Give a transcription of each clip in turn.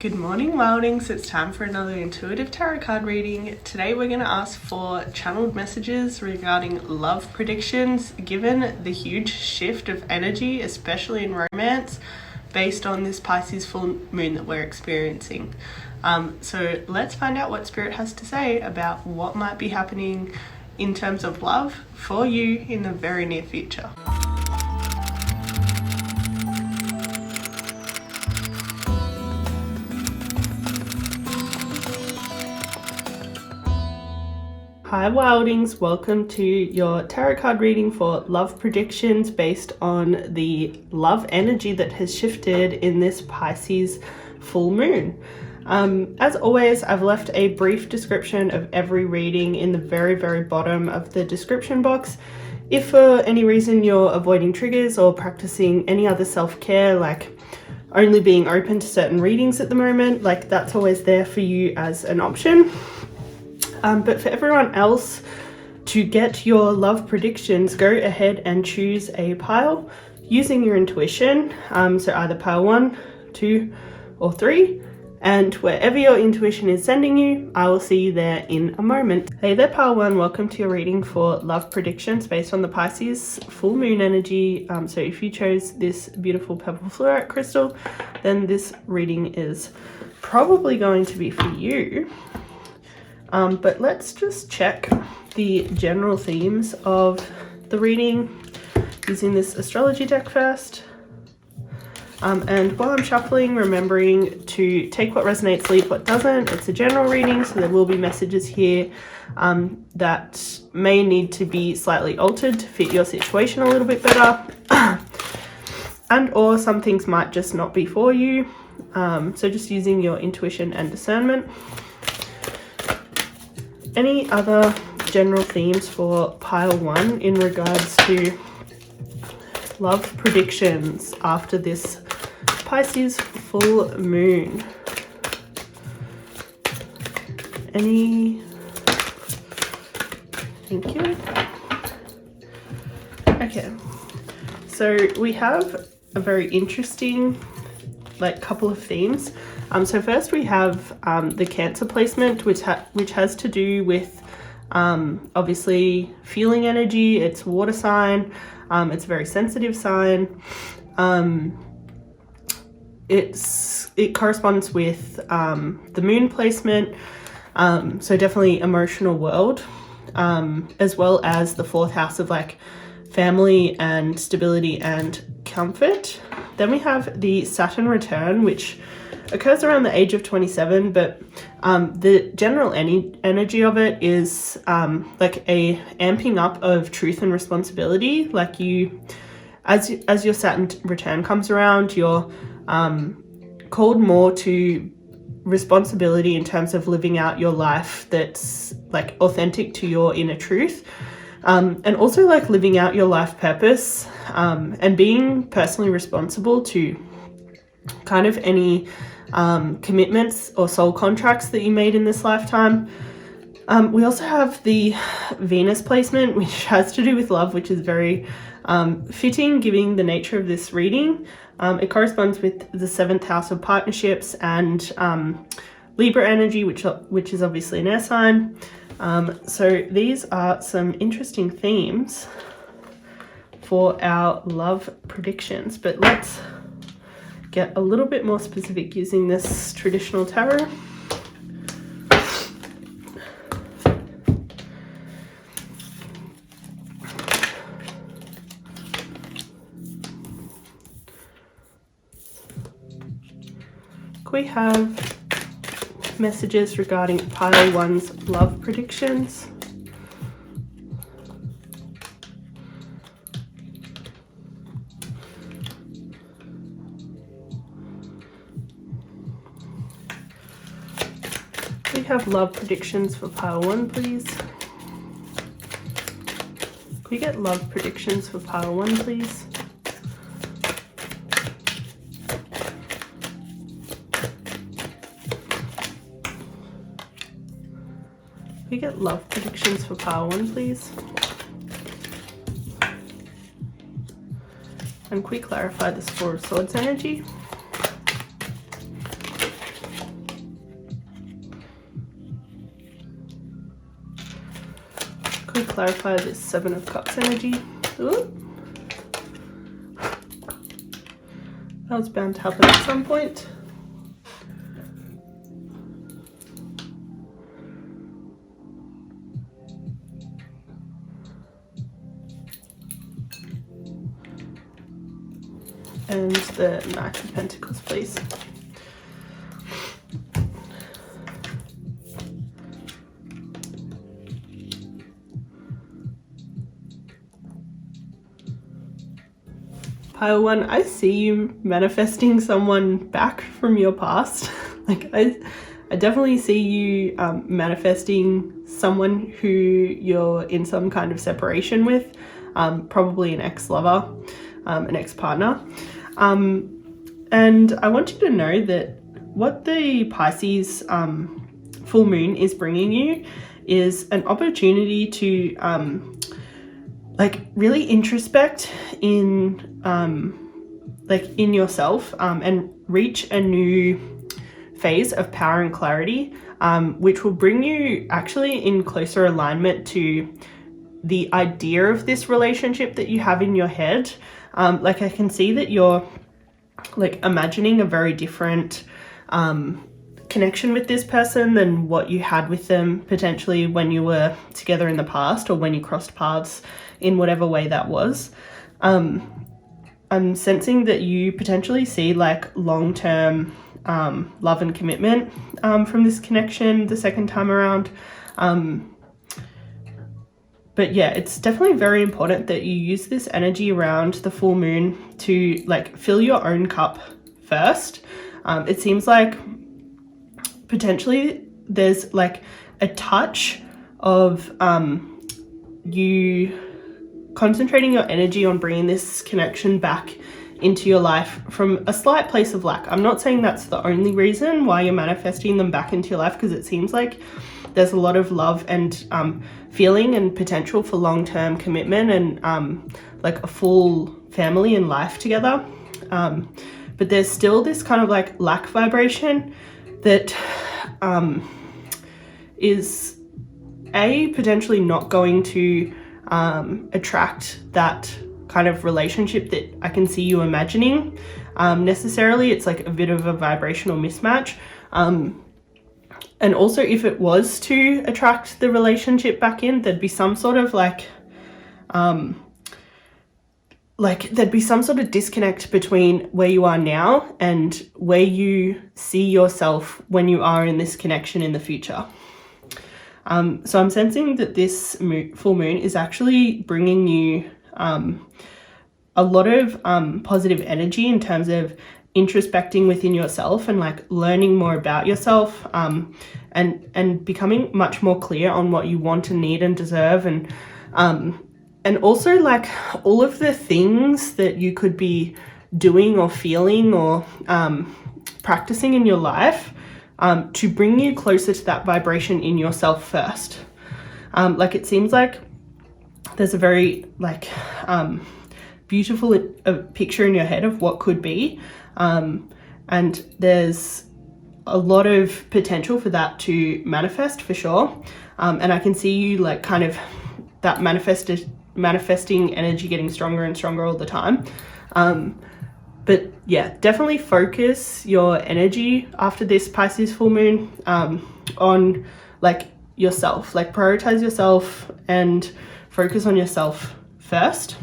Good morning, Wildings. It's time for another intuitive tarot card reading. Today we're going to ask for channeled messages regarding love predictions given the huge shift of energy, especially in romance, based on this Pisces full moon that we're experiencing. So let's find out what Spirit has to say about what might be happening in terms of love for you in the very near future. Hi Wildings, welcome to your tarot card reading for love predictions based on the love energy that has shifted in this Pisces full moon. As always, I've left a brief description of every reading in the very bottom of the description box. If for any reason you're avoiding triggers or practicing any other self-care, like only being open to certain readings at the moment, like that's always there for you as an option. But for everyone else, to get your love predictions, go ahead and choose a pile using your intuition. So either pile 1, 2, or 3. And wherever your intuition is sending you, I will see you there in a moment. Hey there, pile 1. Welcome to your reading for love predictions based on the Pisces full moon energy. So if you chose this beautiful purple fluorite crystal, then this reading is probably going to be for you. But let's just check the general themes of the reading using this astrology deck first. And while I'm shuffling, remembering to take what resonates, leave what doesn't. It's a general reading, so there will be messages here that may need to be slightly altered to fit your situation a little bit better. And or some things might just not be for you. So just using your intuition and discernment. Any other general themes for pile 1 in regards to love predictions after this Pisces full moon? Thank you. Okay, so we have a very interesting couple of themes. So first we have the Cancer placement, which has to do with obviously feeling energy. It's a water sign. It's a very sensitive sign. It corresponds with the moon placement. So definitely emotional world, as well as the 4th house of family and stability and comfort. Then we have the Saturn return, which occurs around the age of 27, but the general energy of it is a amping up of truth and responsibility. As your Saturn return comes around, you're called more to responsibility in terms of living out your life that's authentic to your inner truth. And also living out your life purpose, and being personally responsible to kind of any commitments or soul contracts that you made in this lifetime. We also have the Venus placement, which has to do with love, which is very fitting given the nature of this reading. It corresponds with the 7th house of partnerships and Libra energy, which is obviously an air sign. So these are some interesting themes for our love predictions, but let's get a little bit more specific using this traditional tarot. We have messages regarding pile 1's love predictions. We have love predictions for pile 1, please. Can we get love predictions for pile 1, please? Can we get love predictions for pile 1, please? And can we clarify this 4 of Swords energy? quickly clarify this Seven of Cups energy. Ooh. That was bound to happen at some point. And the Knight of Pentacles, please. Pile 1, I see you manifesting someone back from your past. Like I definitely see you manifesting someone who you're in some kind of separation with, probably an ex-lover, an ex-partner. And I want you to know that what the Pisces full moon is bringing you is an opportunity to like really introspect in like in yourself and reach a new phase of power and clarity, which will bring you actually in closer alignment to the idea of this relationship that you have in your head. Like I can see that you're like imagining a very different connection with this person than what you had with them potentially when you were together in the past or when you crossed paths in whatever way that was. I'm sensing that you potentially see like long-term love and commitment from this connection the second time around. But yeah, it's definitely very important that you use this energy around the full moon to like fill your own cup first. It seems like potentially there's like a touch of you concentrating your energy on bringing this connection back into your life from a slight place of lack. I'm not saying that's the only reason why you're manifesting them back into your life, because it seems like there's a lot of love and feeling and potential for long-term commitment and like a full family and life together. But there's still this kind of like lack vibration that is potentially not going to attract that kind of relationship that I can see you imagining necessarily. It's like a bit of a vibrational mismatch. And also if it was to attract the relationship back in, there'd be some sort of like there'd be some sort of disconnect between where you are now and where you see yourself when you are in this connection in the future. So I'm sensing that this full moon is actually bringing you a lot of positive energy in terms of introspecting within yourself and like learning more about yourself, and becoming much more clear on what you want and need and deserve, and also like all of the things that you could be doing or feeling or practicing in your life to bring you closer to that vibration in yourself first. Like it seems like there's a very like beautiful picture in your head of what could be, and there's a lot of potential for that to manifest for sure. And I can see you like kind of that manifesting energy getting stronger and stronger all the time. But yeah, definitely focus your energy after this Pisces full moon on like yourself, like prioritize yourself and focus on yourself first.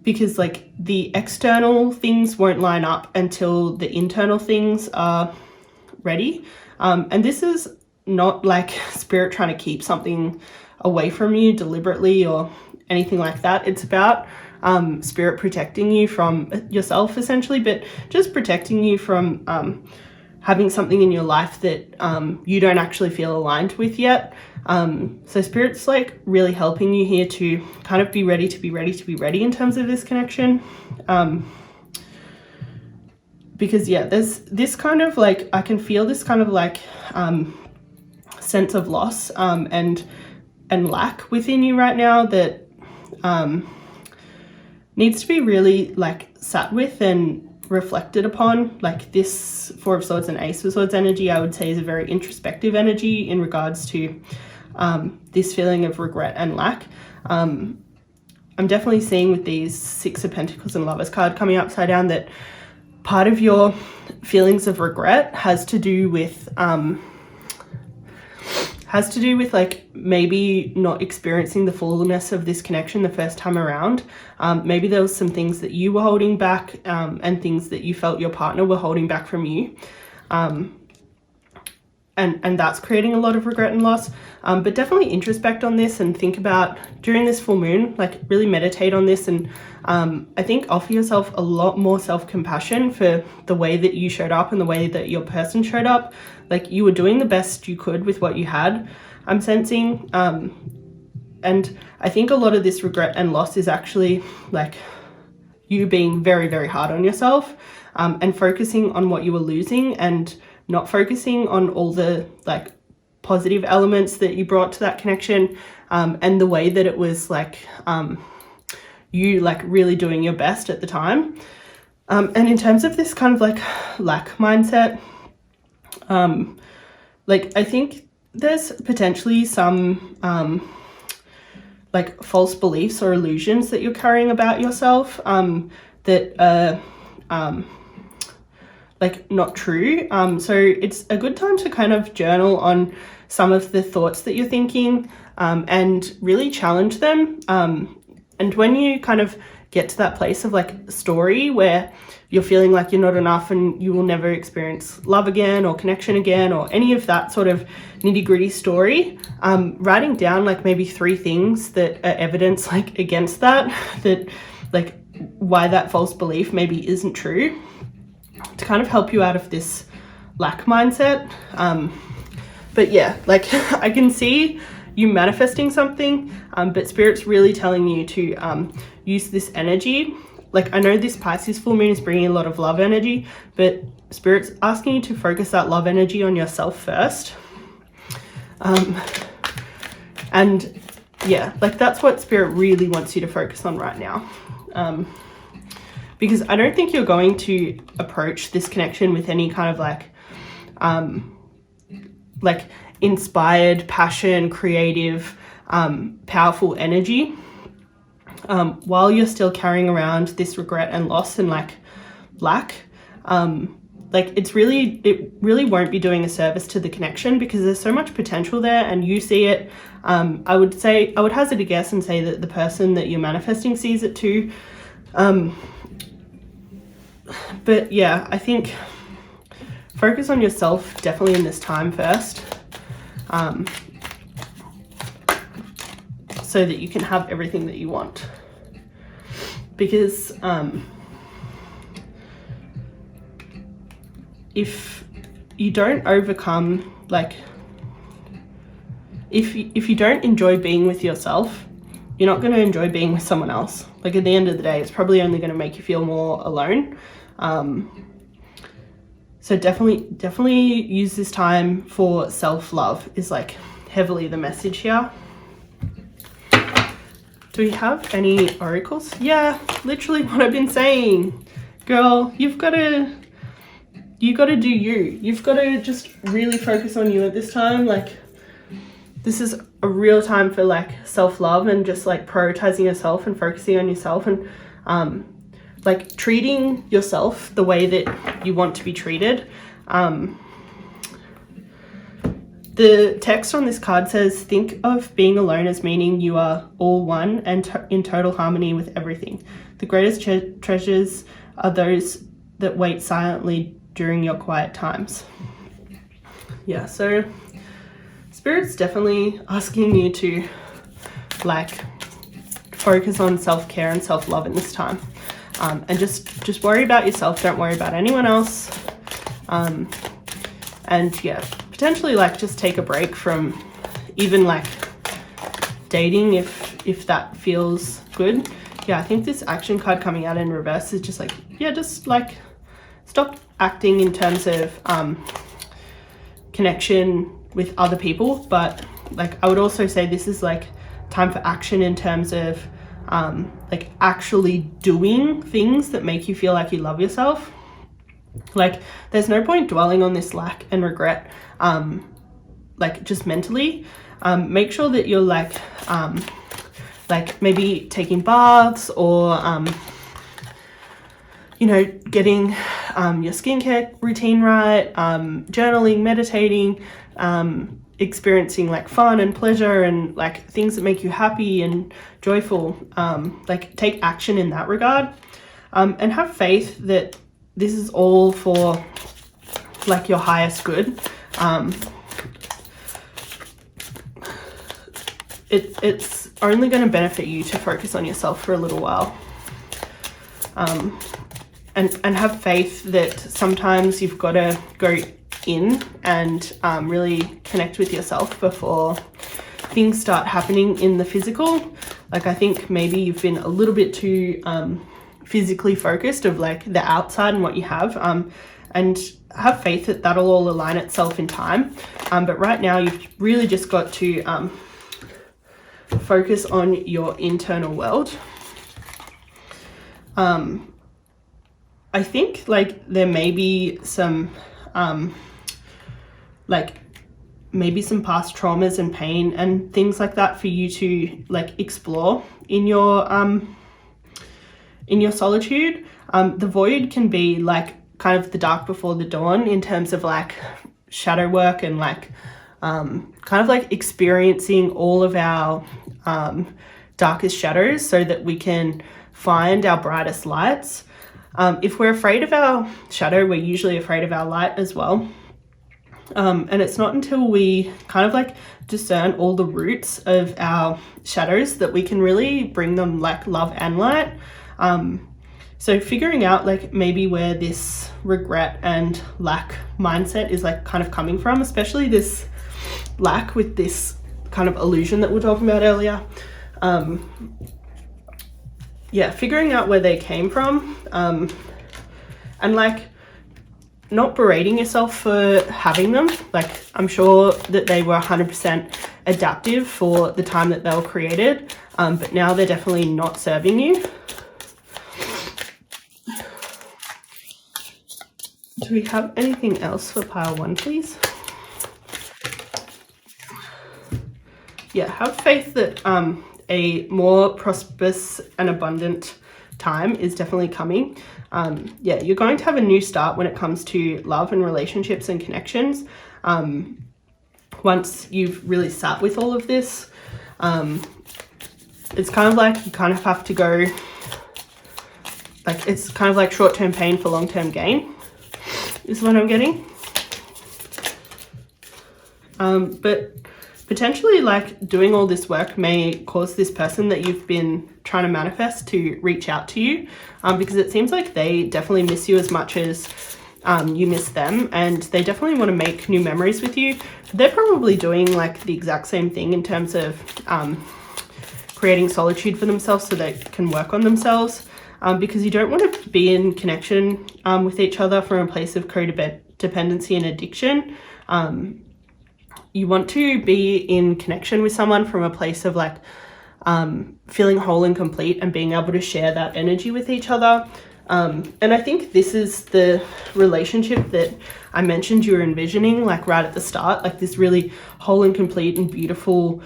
Because like the external things won't line up until the internal things are ready. And this is not like spirit trying to keep something away from you deliberately or anything like that. It's about spirit protecting you from yourself essentially, but just protecting you from having something in your life that you don't actually feel aligned with yet. So spirit's like really helping you here to kind of be ready in terms of this connection. Because yeah, there's this kind of like, I can feel this kind of like sense of loss and lack within you right now that needs to be really like sat with and reflected upon. Like this Four of Swords and Ace of Swords energy, I would say, is a very introspective energy in regards to this feeling of regret and lack. I'm definitely seeing with these Six of Pentacles and Lovers card coming upside down that part of your feelings of regret has to do with like maybe not experiencing the fullness of this connection the first time around. Maybe there was some things that you were holding back, and things that you felt your partner were holding back from you. And that's creating a lot of regret and loss. But definitely introspect on this and think about, during this full moon, like really meditate on this, and I think offer yourself a lot more self-compassion for the way that you showed up and the way that your person showed up. Like you were doing the best you could with what you had, I'm sensing. And I think a lot of this regret and loss is actually like you being very, very hard on yourself, and focusing on what you were losing and not focusing on all the like positive elements that you brought to that connection, and the way that it was like you like really doing your best at the time. And in terms of this kind of like lack mindset, like I think there's potentially some like false beliefs or illusions that you're carrying about yourself, that are like not true. So it's a good time to kind of journal on some of the thoughts that you're thinking, and really challenge them. And when you kind of get to that place of like story where you're feeling like you're not enough and you will never experience love again or connection again or any of that sort of nitty-gritty story, writing down like maybe 3 things that are evidence like against that like why that false belief maybe isn't true, to kind of help you out of this lack mindset. But yeah, like I can see you manifesting something, but Spirit's really telling you to use this energy. Like I know this Pisces full moon is bringing a lot of love energy, but Spirit's asking you to focus that love energy on yourself first. And yeah, like that's what Spirit really wants you to focus on right now. Because I don't think you're going to approach this connection with any kind of like inspired, passion, creative, powerful energy, while you're still carrying around this regret and loss and like lack. Like it really won't be doing a service to the connection, because there's so much potential there and you see it. I would hazard a guess and say that the person that you're manifesting sees it too. But yeah, I think focus on yourself definitely in this time first, so that you can have everything that you want. Because if you don't overcome, like if you don't enjoy being with yourself, you're not going to enjoy being with someone else. Like at the end of the day, it's probably only going to make you feel more alone. So definitely use this time for self-love is like heavily the message here. Do we have any oracles? Yeah, literally what I've been saying. Girl, you've got to do you. You've got to just really focus on you at this time. Like this is a real time for like self-love and just like prioritizing yourself and focusing on yourself, and like treating yourself the way that you want to be treated. The text on this card says, think of being alone as meaning you are all one and in total harmony with everything. The greatest treasures are those that wait silently during your quiet times. Yeah, so Spirit's definitely asking you to like focus on self-care and self-love in this time. And just worry about yourself, don't worry about anyone else. And yeah, potentially like just take a break from even like dating if that feels good. Yeah, I think this action card coming out in reverse is just like, yeah, just like stop acting in terms of connection with other people. But like I would also say this is like time for action in terms of like actually doing things that make you feel like you love yourself. Like there's no point dwelling on this lack and regret, like just mentally. Make sure that you're like maybe taking baths or you know, getting your skincare routine right, journaling, meditating, experiencing like fun and pleasure and like things that make you happy and joyful. Like take action in that regard, and have faith that this is all for like your highest good. It's only going to benefit you to focus on yourself for a little while. And have faith that sometimes you've got to go in and really connect with yourself before things start happening in the physical. Like I think maybe you've been a little bit too physically focused of like the outside and what you have, and have faith that that'll all align itself in time. But right now you've really just got to focus on your internal world. I think like there may be some like maybe some past traumas and pain and things like that for you to like explore in your solitude. The void can be like kind of the dark before the dawn in terms of like shadow work and like kind of like experiencing all of our darkest shadows so that we can find our brightest lights. If we're afraid of our shadow, we're usually afraid of our light as well. And it's not until we kind of like discern all the roots of our shadows that we can really bring them like love and light. So figuring out like maybe where this regret and lack mindset is like kind of coming from, especially this lack with this kind of illusion that we were talking about earlier. Yeah, figuring out where they came from, and like not berating yourself for having them. Like I'm sure that they were 100% adaptive for the time that they were created, but now they're definitely not serving you. Do we have anything else for pile 1, please? Yeah, have faith that a more prosperous and abundant time is definitely coming. Yeah, you're going to have a new start when it comes to love and relationships and connections. Once you've really sat with all of this, it's kind of like you kind of have to go, like it's kind of like short-term pain for long-term gain is what I'm getting. But potentially like doing all this work may cause this person that you've been trying to manifest to reach out to you, because it seems like they definitely miss you as much as you miss them, and they definitely want to make new memories with you. They're probably doing like the exact same thing in terms of creating solitude for themselves so they can work on themselves, because you don't want to be in connection with each other from a place of codependency and addiction. You want to be in connection with someone from a place of like feeling whole and complete and being able to share that energy with each other. And I think this is the relationship that I mentioned you were envisioning like right at the start, like this really whole and complete and beautiful,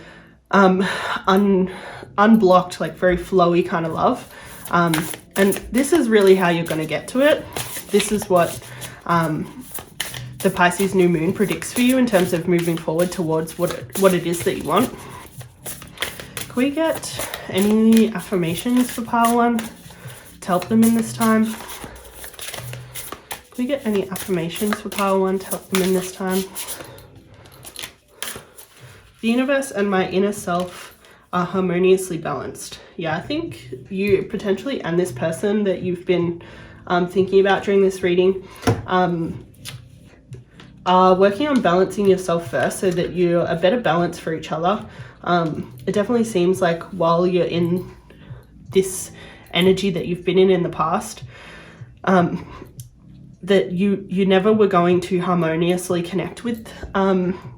unblocked, like very flowy kind of love. And this is really how you're going to get to it. This is what the Pisces new moon predicts for you in terms of moving forward towards what it is that you want. Can we get any affirmations for pile 1 to help them in this time? Can we get any affirmations for pile 1 to help them in this time? The universe and my inner self are harmoniously balanced. Yeah, I think you potentially and this person that you've been thinking about during this reading are working on balancing yourself first so that you're a better balance for each other. It definitely seems like while you're in this energy that you've been in the past, that you never were going to harmoniously connect with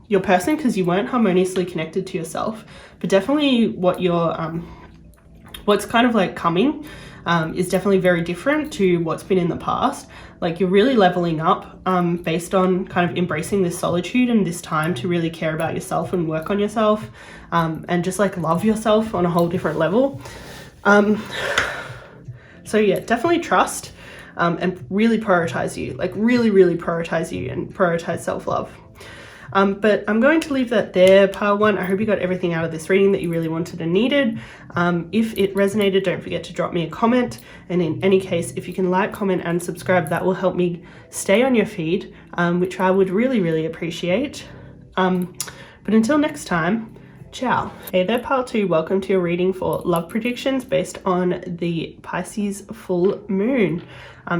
your person because you weren't harmoniously connected to yourself. But definitely what you're what's kind of like coming is definitely very different to what's been in the past. Like you're really leveling up based on kind of embracing this solitude and this time to really care about yourself and work on yourself and just like love yourself on a whole different level. So yeah, definitely trust and really prioritize you, like really prioritize you and prioritize self-love. But I'm going to leave that there, pile one. I hope you got everything out of this reading that you really wanted and needed. If it resonated, don't forget to drop me a comment. And in any case, if you can like, comment, and subscribe, that will help me stay on your feed, which I would really appreciate. But until next time, ciao. Hey there, pile two. Welcome to your reading for love predictions based on the Pisces full moon.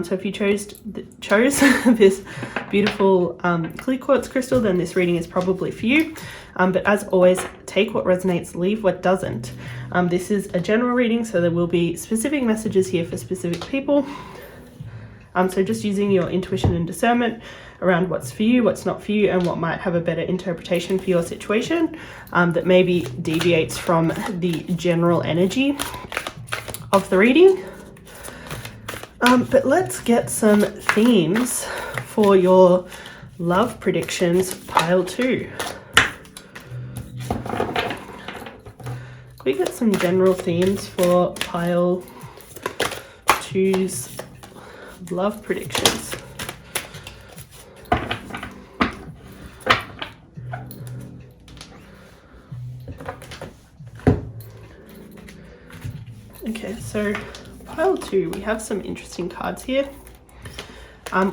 So if you chose this beautiful clear quartz crystal, then this reading is probably for you. But as always, take what resonates, leave what doesn't. This is a general reading, so there will be specific messages here for specific people. So just using your intuition and discernment around what's for you, what's not for you, and what might have a better interpretation for your situation that maybe deviates from the general energy of the reading. But let's get some themes for your love predictions, pile two. We get some general themes for pile two's love predictions. Okay, so pile two, we have some interesting cards here.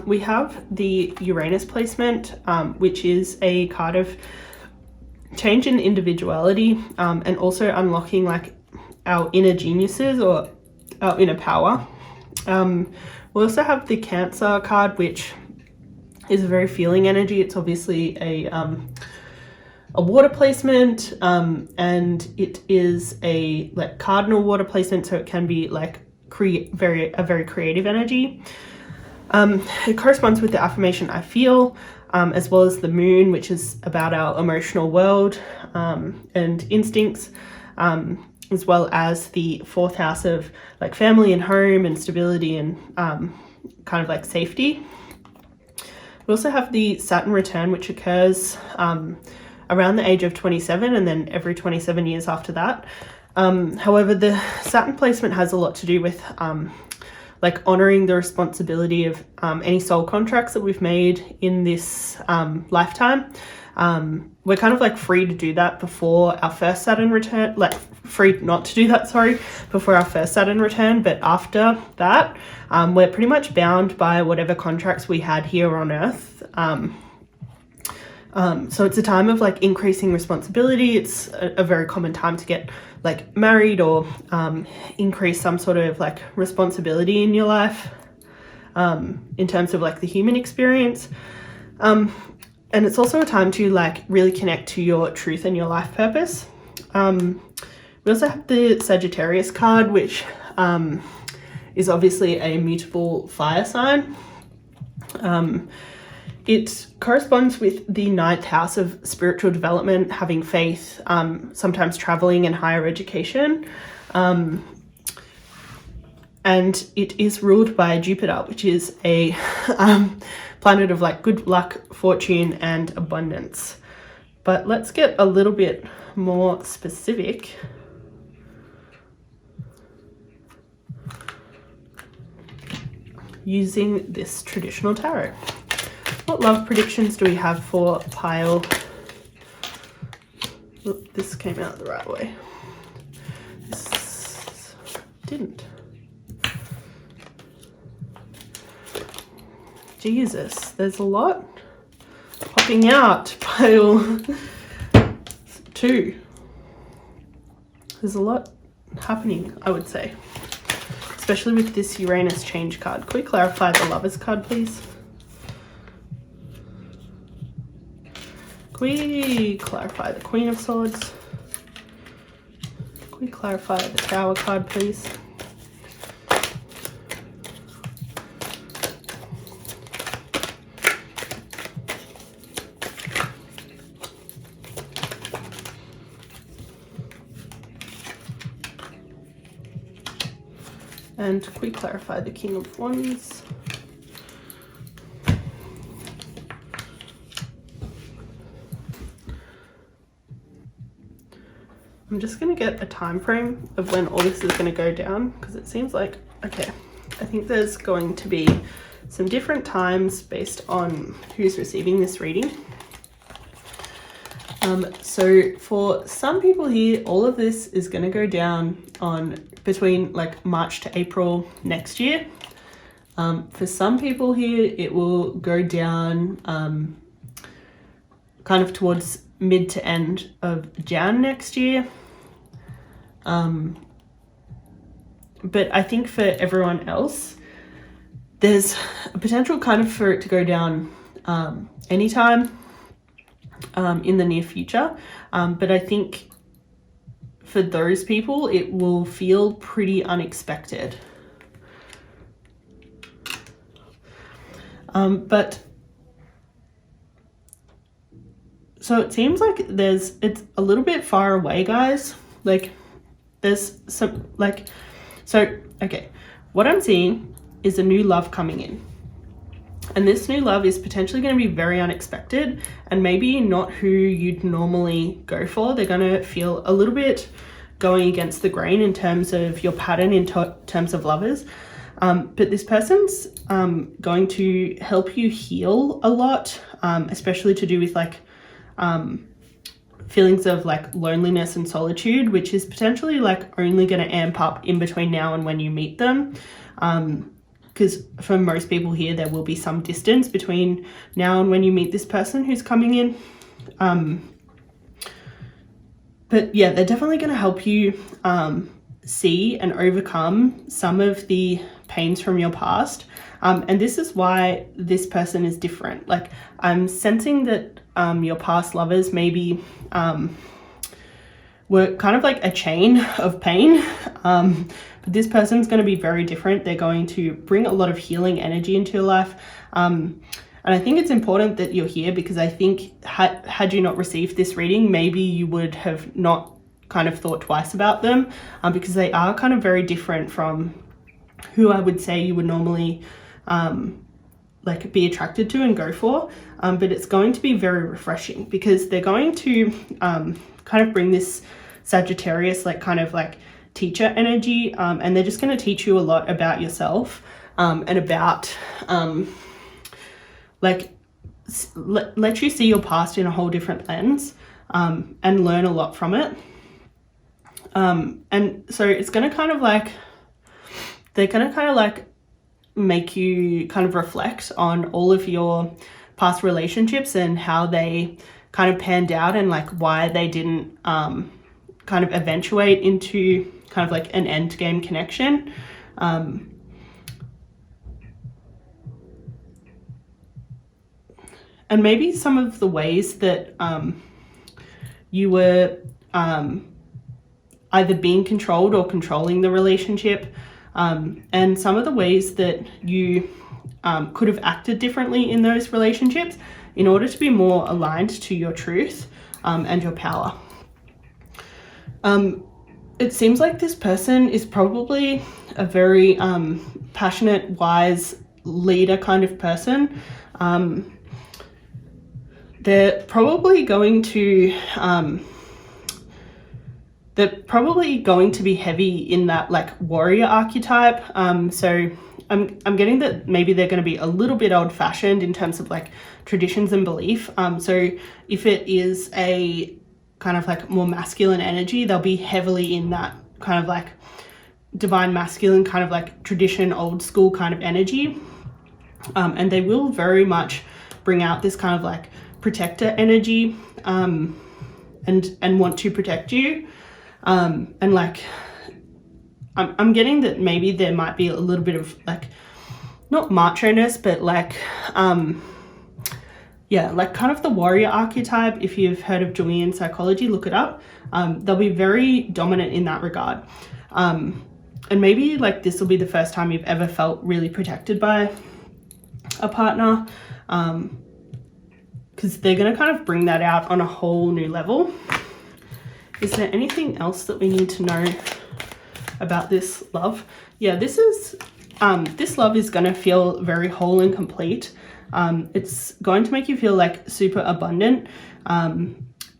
We have the Uranus placement, which is a card of change in individuality and also unlocking like our inner geniuses or our inner power. We also have the Cancer card, which is a very feeling energy. It's obviously a water placement, and it is a like cardinal water placement, so it can be like a very creative energy. It corresponds with the affirmation I feel, as well as the moon, which is about our emotional world and instincts, as well as the fourth house of like family and home and stability and kind of like safety. We also have the Saturn return, which occurs around the age of 27 and then every 27 years after that. However, the Saturn placement has a lot to do with like honoring the responsibility of any soul contracts that we've made in this lifetime. We're kind of like free to do that before our first Saturn return, like free not to do that, sorry, before our first Saturn return. But after that, we're pretty much bound by whatever contracts we had here on Earth. So it's a time of like increasing responsibility. It's a very common time to get like married or increase some sort of like responsibility in your life in terms of like the human experience. And it's also a time to like really connect to your truth and your life purpose. We also have the Sagittarius card, which is obviously a mutable fire sign. It corresponds with the ninth house of spiritual development, having faith, sometimes traveling and higher education. And it is ruled by Jupiter, which is a planet of like good luck, fortune, and abundance. But let's get a little bit more specific. Using this traditional tarot. What love predictions do we have for pile? Oop, this came out the right way. This didn't. Jesus, there's a lot popping out. Pile two. There's a lot happening, I would say. Especially with this Uranus change card. Could we clarify the Lovers card, please? Could we clarify the Queen of Swords? Could we clarify the Tower card, please? And can we clarify the King of Wands? I'm just going to get a time frame of when all this is going to go down, because it seems like, okay, I think there's going to be some different times based on who's receiving this reading. So for some people here, all of this is going to go down on between like March to April next year. For some people here, it will go down kind of towards mid to end of Jan next year. But I think for everyone else, there's a potential kind of for it to go down anytime in the near future. But I think for those people, it will feel pretty unexpected. But so it seems like it's a little bit far away, guys. Like there's some okay, what I'm seeing is a new love coming in. And this new love is potentially going to be very unexpected and maybe not who you'd normally go for. They're going to feel a little bit going against the grain in terms of your pattern, in terms of lovers. But this person's going to help you heal a lot, especially to do with like feelings of like loneliness and solitude, which is potentially like only going to amp up in between now and when you meet them. Because for most people here, there will be some distance between now and when you meet this person who's coming in. But yeah, they're definitely going to help you see and overcome some of the pains from your past. And this is why this person is different. Like I'm sensing that your past lovers maybe were kind of like a chain of pain. But this person's going to be very different. They're going to bring a lot of healing energy into your life. And I think it's important that you're here because I think had you not received this reading, maybe you would have not kind of thought twice about them because they are kind of very different from who I would say you would normally like be attracted to and go for. But it's going to be very refreshing because they're going to kind of bring this Sagittarius like kind of like teacher energy, and they're just going to teach you a lot about yourself and about like let you see your past in a whole different lens and learn a lot from it. And so it's going to kind of like they're going to kind of like make you kind of reflect on all of your past relationships and how they kind of panned out and like why they didn't kind of eventuate into kind of like an end game connection. And maybe some of the ways that you were either being controlled or controlling the relationship, and some of the ways that you could have acted differently in those relationships in order to be more aligned to your truth and your power. It seems like this person is probably a very passionate, wise leader kind of person. They're probably going to be heavy in that like warrior archetype. So I'm getting that maybe they're going to be a little bit old-fashioned in terms of like traditions and belief. So if it is a kind of like more masculine energy, they'll be heavily in that kind of like divine masculine kind of like tradition, old school kind of energy. And they will very much bring out this kind of like protector energy and want to protect you. And like I'm getting that maybe there might be a little bit of like not macho-ness, but like yeah, like kind of the warrior archetype. If you've heard of Jungian psychology, look it up. They'll be very dominant in that regard. And maybe like this will be the first time you've ever felt really protected by a partner, because they're going to kind of bring that out on a whole new level. Is there anything else that we need to know about this love. Yeah, this love is going to feel very whole and complete. It's going to make you feel like super abundant,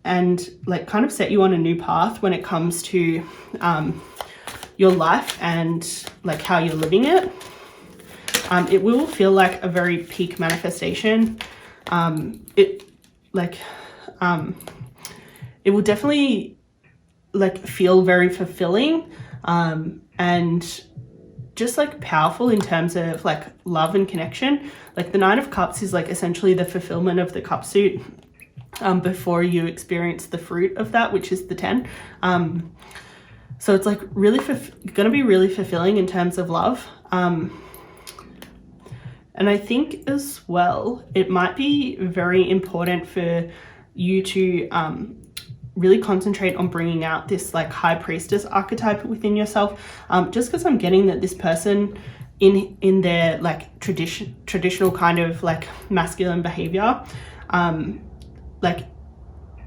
and like kind of set you on a new path when it comes to your life and like how you're living it. It will feel like a very peak manifestation. It will definitely like feel very fulfilling, and just like powerful in terms of like love and connection. Like the Nine of Cups is like essentially the fulfillment of the cup suit, before you experience the fruit of that, which is the 10. So it's like really gonna be really fulfilling in terms of love. And I think as well, it might be very important for you to really concentrate on bringing out this like high priestess archetype within yourself, just because I'm getting that this person in their like traditional kind of like masculine behavior, like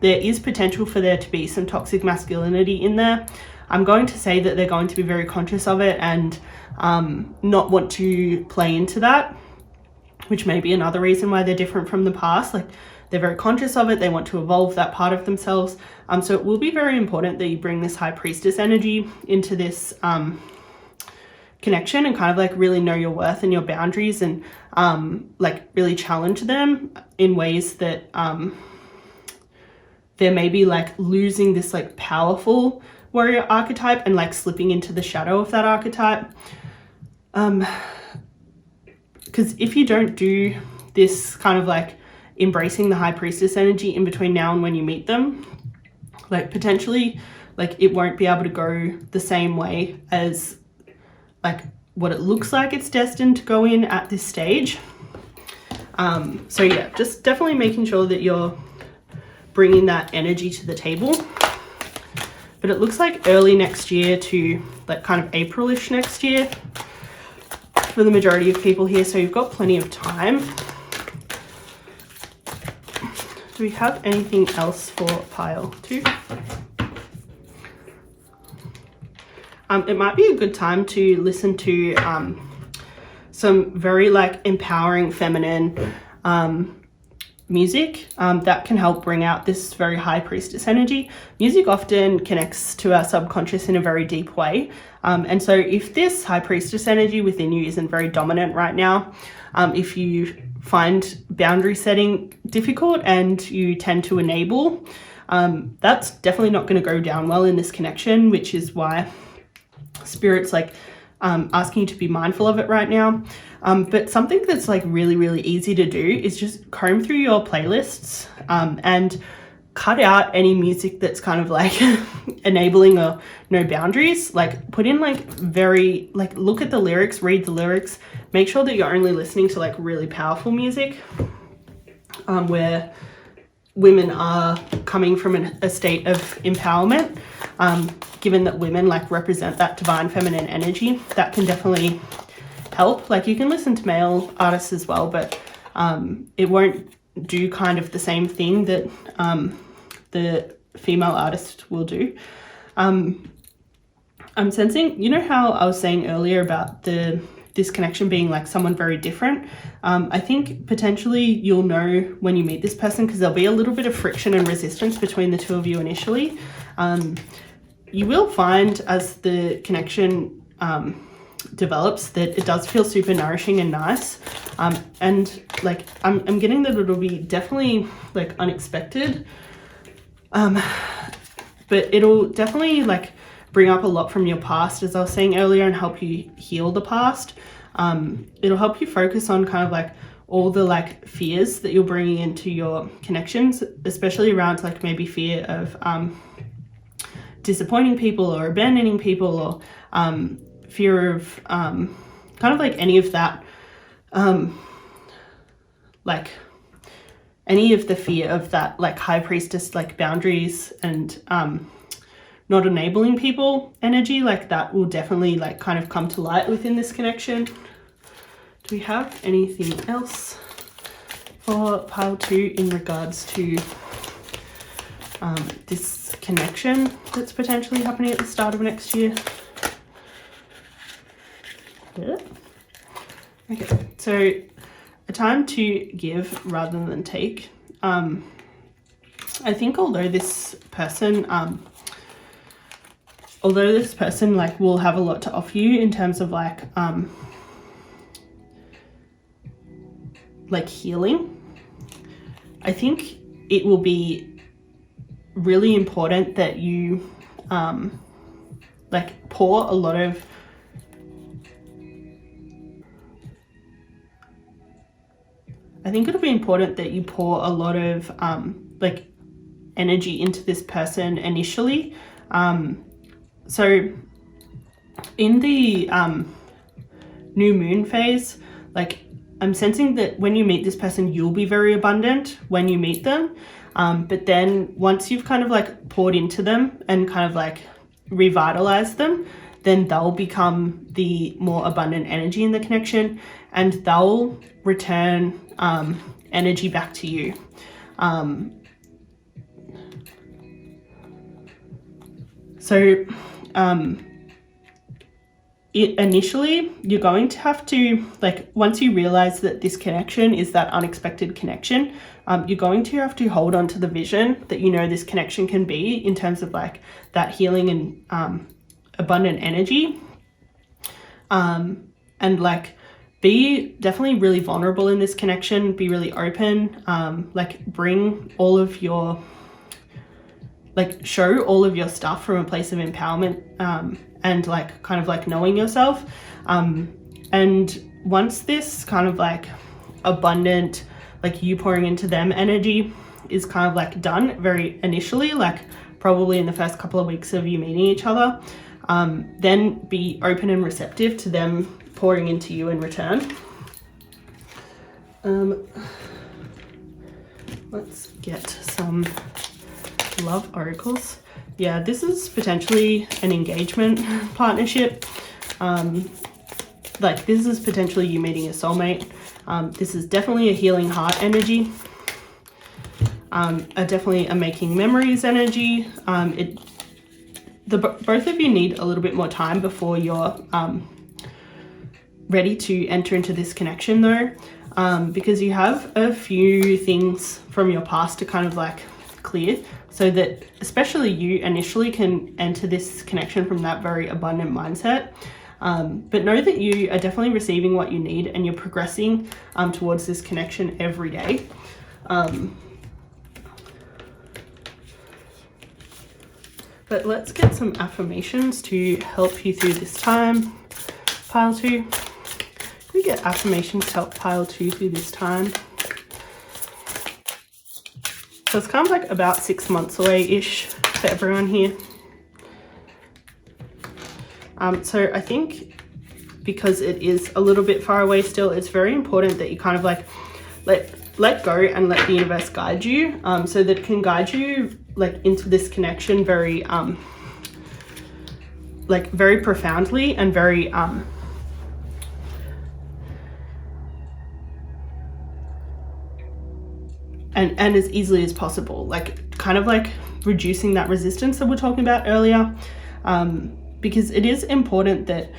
there is potential for there to be some toxic masculinity in there. I'm going to say that they're going to be very conscious of it and not want to play into that, which may be another reason why they're different from the past. Like they're very conscious of it. They want to evolve that part of themselves. So it will be very important that you bring this high priestess energy into this connection and kind of like really know your worth and your boundaries, and like really challenge them in ways that they're maybe like losing this like powerful warrior archetype and like slipping into the shadow of that archetype. Because if you don't do this kind of like embracing the high priestess energy in between now and when you meet them, like potentially like it won't be able to go the same way as like what it looks like it's destined to go in at this stage. So yeah, just definitely making sure that you're bringing that energy to the table. But it looks like early next year to like kind of April-ish next year for the majority of people here, so you've got plenty of time. Do we have anything else for pile 2? It might be a good time to listen to some very like empowering feminine music that can help bring out this very high priestess energy. Music often connects to our subconscious in a very deep way. And so if this high priestess energy within you isn't very dominant right now, if you find boundary setting difficult and you tend to enable, that's definitely not going to go down well in this connection, which is why Spirit's like asking you to be mindful of it right now. But something that's like really, really easy to do is just comb through your playlists and cut out any music that's kind of like enabling or no boundaries. Like put in like very, like look at the lyrics, read the lyrics, make sure that you're only listening to like really powerful music where women are coming from a state of empowerment. Given that women like represent that divine feminine energy, that can definitely help. Like you can listen to male artists as well, but it won't do kind of the same thing that the female artist will do. I'm sensing, you know how I was saying earlier about this connection being like someone very different? I think potentially you'll know when you meet this person, because there'll be a little bit of friction and resistance between the two of you initially. You will find as the connection develops that it does feel super nourishing and nice, and like I'm getting that it'll be definitely like unexpected, but it'll definitely like bring up a lot from your past, as I was saying earlier, and help you heal the past. It'll help you focus on kind of like all the like fears that you're bringing into your connections, especially around like maybe fear of disappointing people or abandoning people, or fear of kind of like any of that, like any of the fear of that like high priestess like boundaries and not enabling people energy. Like that will definitely like kind of come to light within this connection. Do we have anything else for pile 2 in regards to this connection that's potentially happening at the start of next year? it. Okay, so a time to give rather than take. I think although this person like will have a lot to offer you in terms of like healing, I think it will be really important that you like pour a lot of like energy into this person initially. So in the new moon phase, like I'm sensing that when you meet this person, you'll be very abundant when you meet them. But then once you've kind of like poured into them and kind of like revitalized them, then they'll become the more abundant energy in the connection, and they'll return energy back to you. Initially, you're going to have to, like, once you realize that this connection is that unexpected connection, you're going to have to hold on to the vision that you know this connection can be in terms of like that healing and abundant energy. And like be definitely really vulnerable in this connection, be really open, like bring all of your, like show all of your stuff from a place of empowerment, and like kind of like knowing yourself. And once this kind of like abundant, like you pouring into them energy is kind of like done very initially, like probably in the first couple of weeks of you meeting each other, then be open and receptive to them pouring into you in return. Let's get some love oracles. Yeah, this is potentially an engagement partnership. Like this is potentially you meeting a soulmate. This is definitely a healing heart energy. Definitely a making memories energy. Both of you need a little bit more time before you're ready to enter into this connection though, because you have a few things from your past to kind of like clear, so that especially you initially can enter this connection from that very abundant mindset. But know that you are definitely receiving what you need and you're progressing towards this connection every day. But let's get some affirmations to help you through this time. Pile 2. Can we get affirmations to help pile 2 through this time? So it's kind of like about 6 months away-ish for everyone here. So I think because it is a little bit far away still, it's very important that you kind of like let go and let the universe guide you, so that it can guide you like into this connection very like very profoundly and very and as easily as possible, like kind of like reducing that resistance that we're talking about earlier, because it is important that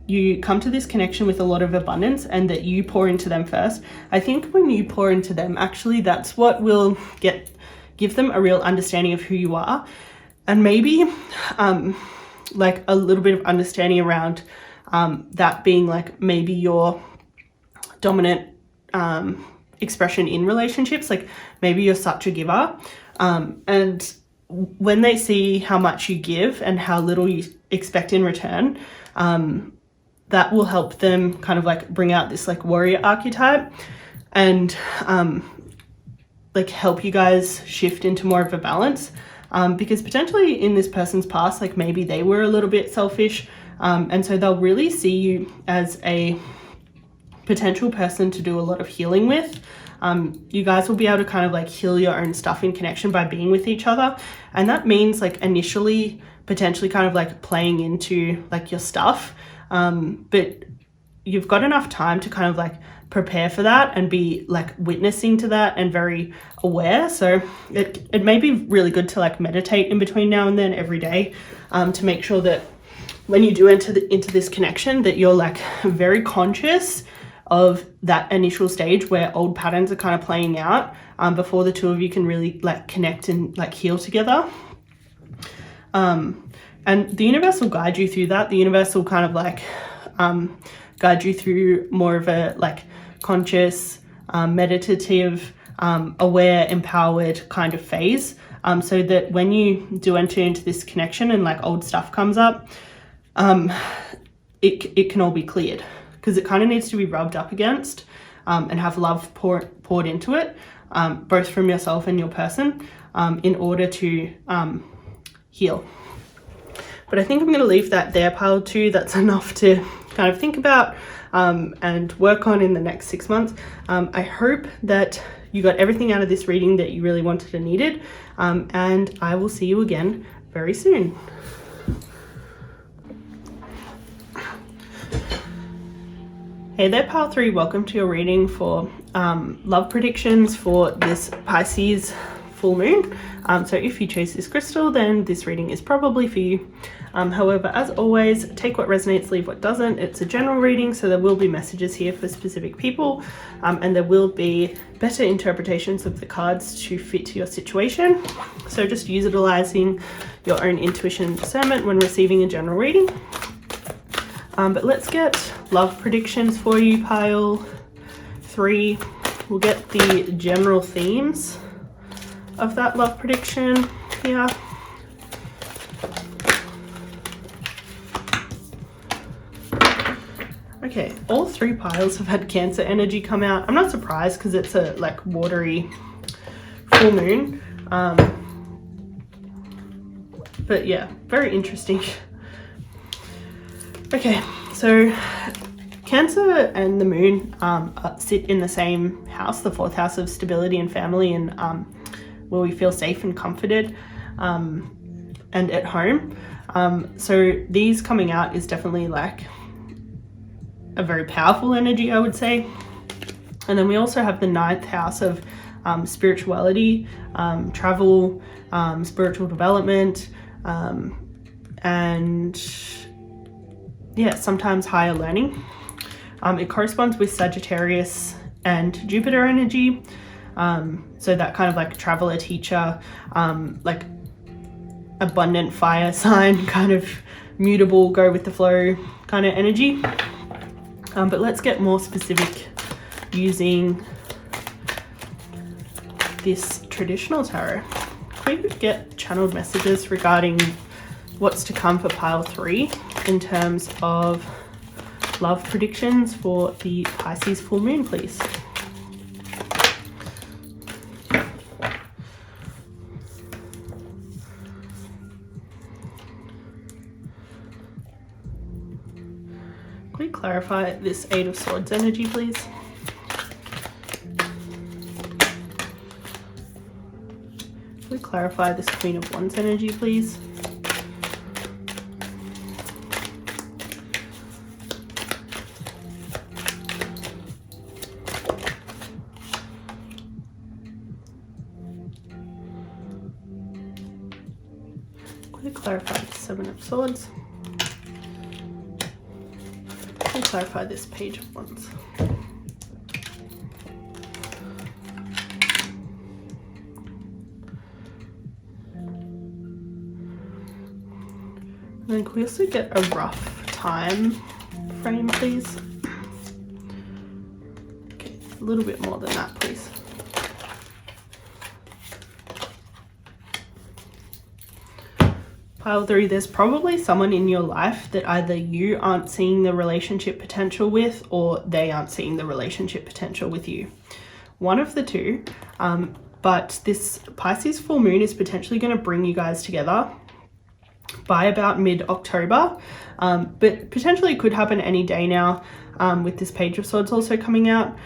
you come to this connection with a lot of abundance and that you pour into them first. I think when you pour into them, actually that's what will give them a real understanding of who you are, and maybe like a little bit of understanding around that being like maybe your dominant expression in relationships. Like maybe you're such a giver, and when they see how much you give and how little you expect in return, that will help them kind of like bring out this like warrior archetype and like help you guys shift into more of a balance, because potentially in this person's past, like maybe they were a little bit selfish, and so they'll really see you as a potential person to do a lot of healing with. You guys will be able to kind of like heal your own stuff in connection by being with each other, and that means like initially potentially kind of like playing into like your stuff, but you've got enough time to kind of like prepare for that and be like witnessing to that and very aware. So it may be really good to like meditate in between now and then every day, to make sure that when you do enter into this connection, that you're like very conscious of that initial stage where old patterns are kind of playing out before the two of you can really like connect and like heal together. And the universe will guide you through that. The universe will kind of like guide you through more of a like conscious, meditative, aware, empowered kind of phase, so that when you do enter into this connection and like old stuff comes up, it can all be cleared, because it kind of needs to be rubbed up against and have love poured into it, both from yourself and your person, in order to heal. But I think I'm going to leave that there, pile 2. That's enough to kind of think about and work on in the next 6 months. I hope that you got everything out of this reading that you really wanted and needed, and I will see you again very soon. Hey there, pile 3. Welcome to your reading for love predictions for this Pisces full moon. So if you chose this crystal, then this reading is probably for you. However, as always, take what resonates, leave what doesn't. It's a general reading, so there will be messages here for specific people, and there will be better interpretations of the cards to fit your situation. So just utilizing your own intuition and discernment when receiving a general reading. But let's get love predictions for you, pile 3. We'll get the general themes of that love prediction here. Okay, all 3 piles have had Cancer energy come out. I'm not surprised, because it's a like watery full moon. But yeah, very interesting. Okay, so Cancer and the moon sit in the same house, the 4th house of stability and family, and where we feel safe and comforted and at home. So these coming out is definitely like a very powerful energy, I would say. And then we also have the 9th house of spirituality, travel, spiritual development, and yeah, sometimes higher learning. It corresponds with Sagittarius and Jupiter energy. So that kind of like traveler, teacher, like abundant fire sign, kind of mutable, go with the flow kind of energy. But let's get more specific using this traditional tarot. Could we get channeled messages regarding what's to come for pile 3 in terms of love predictions for the Pisces full moon, please? Can we clarify this 8 of Swords energy, please? Can we clarify this Queen of Wands energy, please? Can we clarify the 7 of Swords? Can we clarify this Page of Wands? And then can we also get a rough time frame, please? Okay, a little bit more than that, please. Pile 3, there's probably someone in your life that either you aren't seeing the relationship potential with, or they aren't seeing the relationship potential with you. One of the two. But this Pisces full moon is potentially going to bring you guys together by about mid-October, but potentially it could happen any day now, with this Page of Swords also coming out.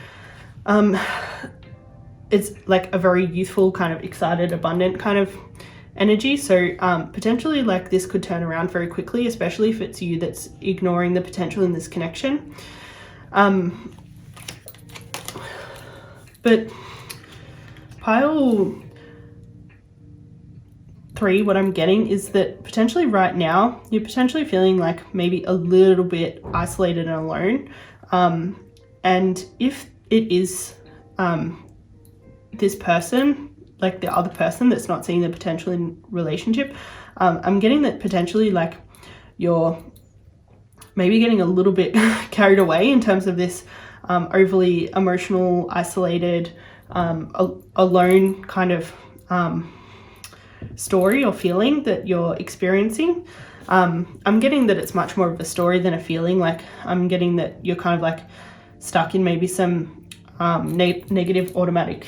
It's like a very youthful, kind of excited, abundant kind of energy, so potentially like this could turn around very quickly, especially if it's you that's ignoring the potential in this connection. But pile 3, what I'm getting is that potentially right now you're potentially feeling like maybe a little bit isolated and alone. And if it is this person, like the other person that's not seeing the potential in relationship, I'm getting that potentially like you're maybe getting a little bit carried away in terms of this overly emotional, isolated, alone kind of story or feeling that you're experiencing. I'm getting that it's much more of a story than a feeling. Like I'm getting that you're kind of like stuck in maybe some negative automatic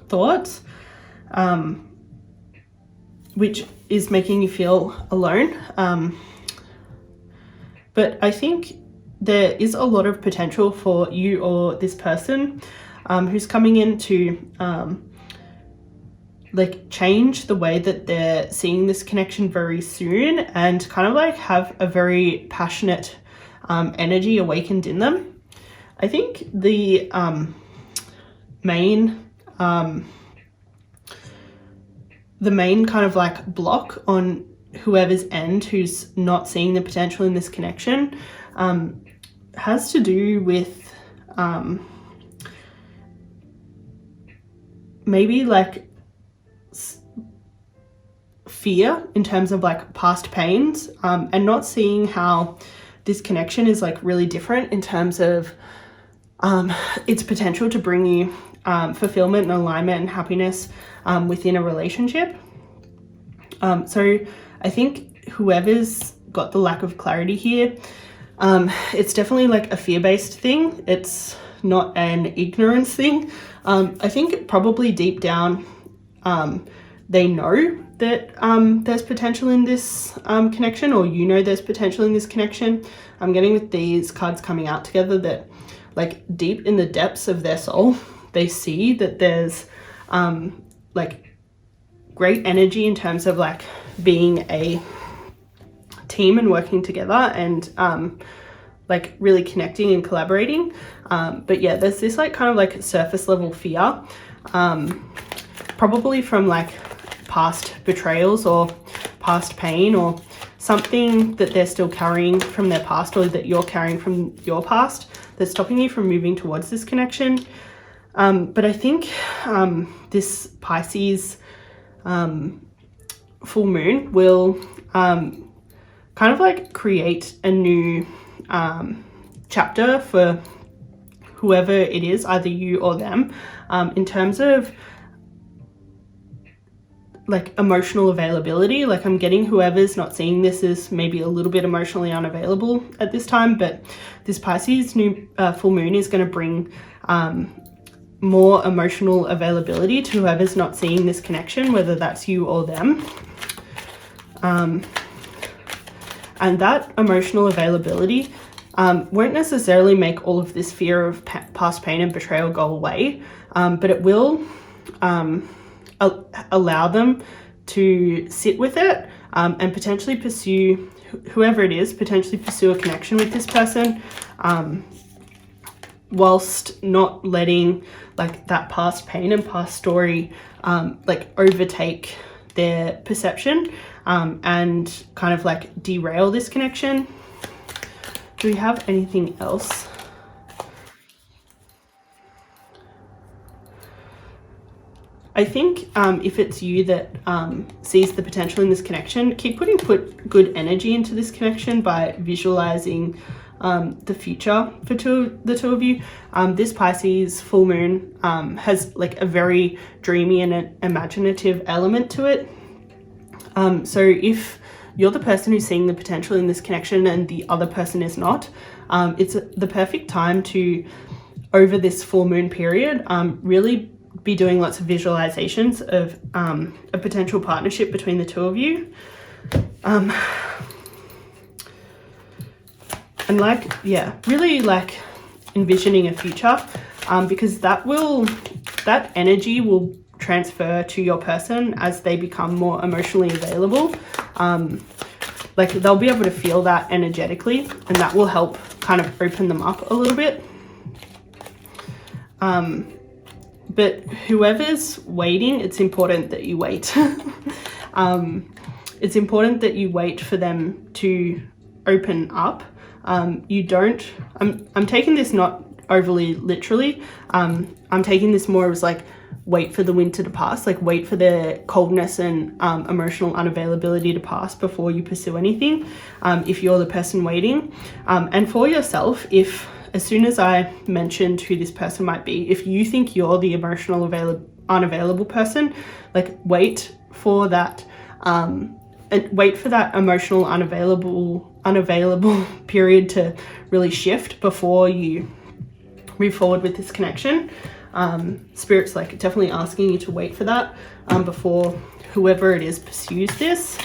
thoughts, which is making you feel alone. But I think there is a lot of potential for you or this person who's coming in to like change the way that they're seeing this connection very soon, and kind of like have a very passionate energy awakened in them. I think the main kind of like block on whoever's end who's not seeing the potential in this connection has to do with maybe like fear in terms of like past pains, and not seeing how this connection is like really different in terms of its potential to bring you fulfillment and alignment and happiness within a relationship. So I think whoever's got the lack of clarity here, it's definitely like a fear-based thing. It's not an ignorance thing. I think probably deep down they know that there's potential in this connection, or you know there's potential in this connection. I'm getting with these cards coming out together that like deep in the depths of their soul, they see that there's like great energy in terms of like being a team and working together and like really connecting and collaborating. But yeah, there's this like kind of like surface level fear, probably from like past betrayals or past pain or something that they're still carrying from their past, or that you're carrying from your past, that's stopping you from moving towards this connection. But I think this Pisces full moon will kind of like create a new chapter for whoever it is, either you or them, in terms of like emotional availability. Like I'm getting whoever's not seeing this is maybe a little bit emotionally unavailable at this time, but this Pisces new full moon is going to bring more emotional availability to whoever's not seeing this connection, whether that's you or them. And that emotional availability won't necessarily make all of this fear of past pain and betrayal go away, but it will allow them to sit with it and potentially pursue, whoever it is, potentially pursue a connection with this person, whilst not letting like that past pain and past story like overtake their perception and kind of like derail this connection. Do we have anything else? I think if it's you that sees the potential in this connection, keep putting good energy into this connection by visualizing the future for the two of you. This Pisces full moon has like a very dreamy and an imaginative element to it. So if you're the person who's seeing the potential in this connection and the other person is not, it's the perfect time to, over this full moon period, really be doing lots of visualizations of a potential partnership between the two of you. And like, yeah, really like envisioning a future, because that energy will transfer to your person as they become more emotionally available. Like they'll be able to feel that energetically, and that will help kind of open them up a little bit. But whoever's waiting, it's important that you wait. It's important that you wait for them to open up. You don't, I'm taking this not overly literally. I'm taking this more as like, wait for the winter to pass, like wait for the coldness and emotional unavailability to pass before you pursue anything, if you're the person waiting. And for yourself, if as soon as I mentioned who this person might be, if you think you're the emotional unavailable person, like wait for that and wait for that emotional unavailable period to really shift before you move forward with this connection. Spirit's like definitely asking you to wait for that before whoever it is pursues this.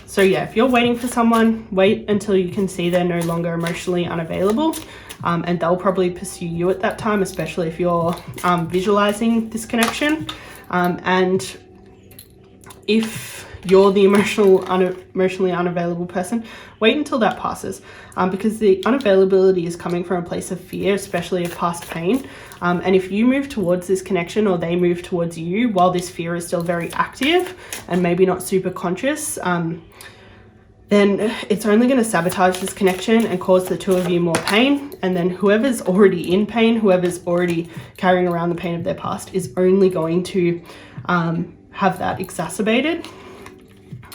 So yeah, if you're waiting for someone, wait until you can see they're no longer emotionally unavailable, and they'll probably pursue you at that time, especially if you're visualizing this connection. And if you're the emotionally unavailable person, wait until that passes, because the unavailability is coming from a place of fear, especially of past pain. And if you move towards this connection or they move towards you while this fear is still very active and maybe not super conscious, then it's only going to sabotage this connection and cause the two of you more pain. And then whoever's already in pain, whoever's already carrying around the pain of their past, is only going to have that exacerbated.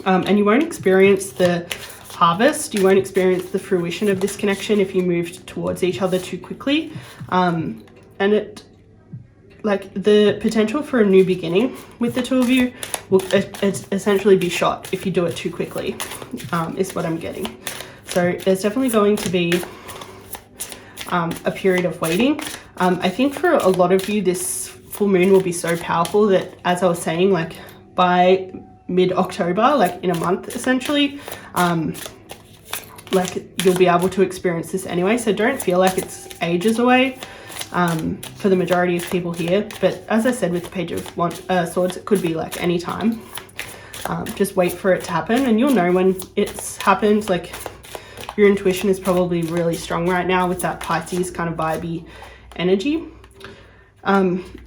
And you won't experience the harvest, you won't experience the fruition of this connection if you move towards each other too quickly. And it, like, the potential for a new beginning with the two of you will essentially be shot if you do it too quickly, is what I'm getting. So there's definitely going to be a period of waiting. I think for a lot of you, this full moon will be so powerful that, as I was saying, like by mid-October, like in a month essentially, like you'll be able to experience this anyway. So don't feel like it's ages away for the majority of people here. But as I said with the Page of Swords, it could be like any time. Just wait for it to happen and you'll know when it's happened. Like your intuition is probably really strong right now with that Pisces kind of vibey energy.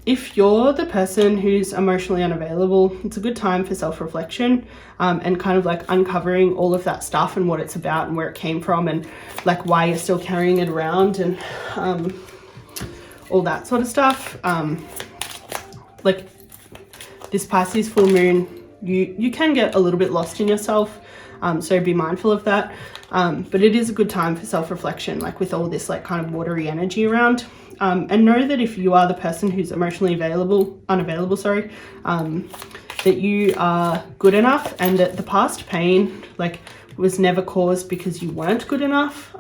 If you're the person who's emotionally unavailable, it's a good time for self-reflection and kind of like uncovering all of that stuff and what it's about and where it came from and like why you're still carrying it around and all that sort of stuff. Like this Pisces full moon, you can get a little bit lost in yourself, so be mindful of that. But it is a good time for self-reflection, like with all this like kind of watery energy around. And know that if you are the person who's emotionally unavailable, that you are good enough and that the past pain like was never caused because you weren't good enough.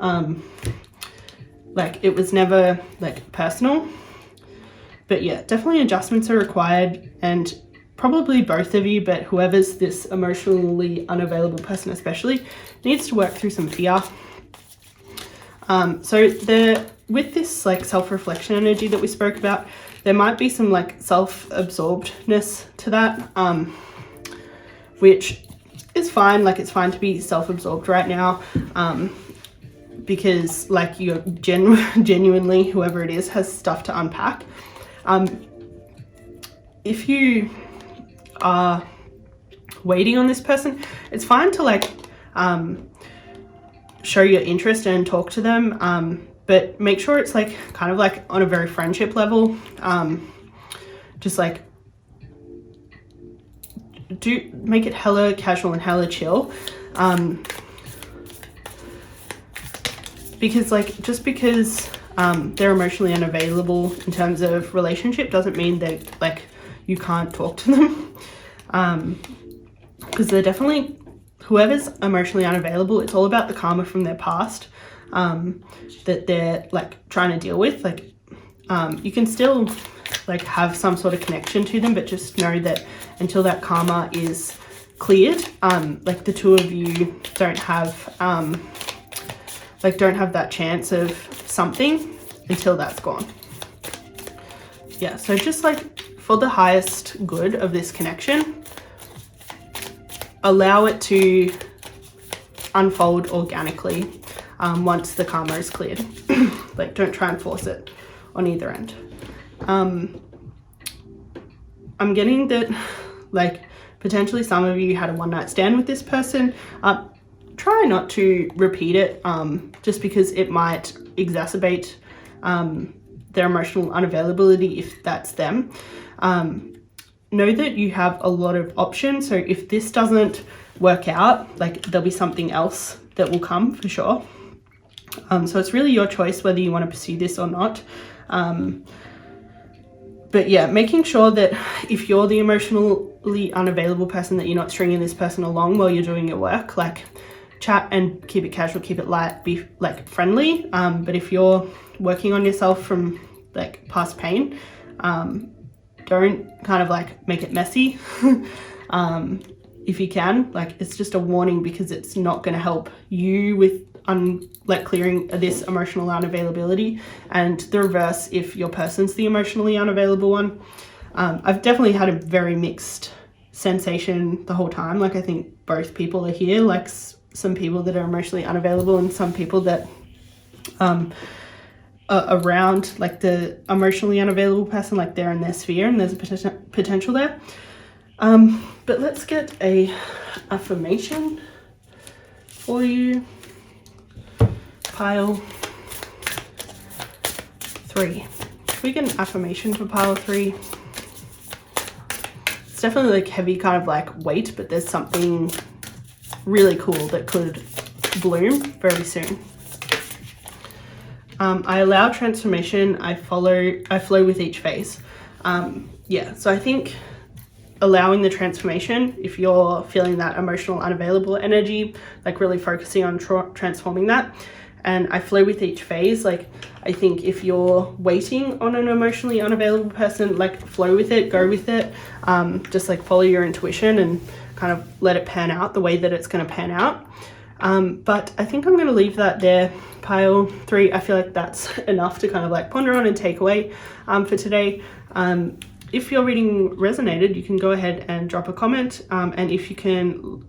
Like it was never like personal. But yeah, definitely adjustments are required, and probably both of you, but whoever's this emotionally unavailable person especially needs to work through some fear. With this like self-reflection energy that we spoke about, there might be some like self-absorbedness to that, which is fine. Like it's fine to be self-absorbed right now, because like you're genuinely, whoever it is, has stuff to unpack. If you are waiting on this person, it's fine to like show your interest and talk to them, but make sure it's like kind of like on a very friendship level. Just like make it hella casual and hella chill, because like just because they're emotionally unavailable in terms of relationship doesn't mean that like you can't talk to them, because they're definitely, whoever's emotionally unavailable, it's all about the karma from their past that they're like trying to deal with. Like you can still like have some sort of connection to them, but just know that until that karma is cleared, like the two of you don't have that chance of something until that's gone. Yeah, so just like for the highest good of this connection, allow it to unfold organically once the karma is cleared. Like don't try and force it on either end. I'm getting that like potentially some of you had a one-night stand with this person. Try not to repeat it just because it might exacerbate their emotional unavailability if that's them. Know that you have a lot of options, so if this doesn't work out, like there'll be something else that will come for sure. So it's really your choice whether you want to pursue this or not. But yeah, making sure that if you're the emotionally unavailable person, that you're not stringing this person along while you're doing your work. Like, chat and keep it casual, keep it light, be like friendly. But if you're working on yourself from like past pain, don't kind of like make it messy. If you can, like, it's just a warning because it's not going to help you with like clearing this emotional unavailability, and the reverse if your person's the emotionally unavailable one. I've definitely had a very mixed sensation the whole time. Like, I think both people are here, like some people that are emotionally unavailable and some people that are around like the emotionally unavailable person, like they're in their sphere and there's a potential there. But let's get a affirmation for you. Pile 3. Should we get an affirmation for pile 3? It's definitely like heavy kind of like weight, but there's something really cool that could bloom very soon. I allow transformation. I flow with each phase. Yeah, so I think allowing the transformation, if you're feeling that emotional unavailable energy, like really focusing on transforming that. And I flow with each phase. Like, I think if you're waiting on an emotionally unavailable person, like flow with it, go with it. Just like follow your intuition and kind of let it pan out the way that it's going to pan out. But I think I'm going to leave that there. Pile 3, I feel like that's enough to kind of like ponder on and take away for today. If your reading resonated, you can go ahead and drop a comment. And if you can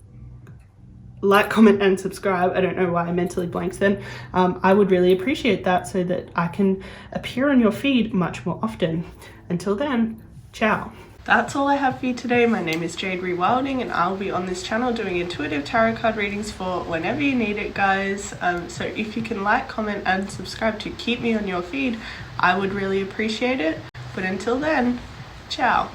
like, comment and subscribe, I don't know why I mentally blanked then, I would really appreciate that so that I can appear on your feed much more often. Until then, ciao. That's all I have for you today. My name is Jade Rewilding and I'll be on this channel doing intuitive tarot card readings for whenever you need it, guys. So if you can like, comment and subscribe to keep me on your feed, I would really appreciate it. But until then, ciao.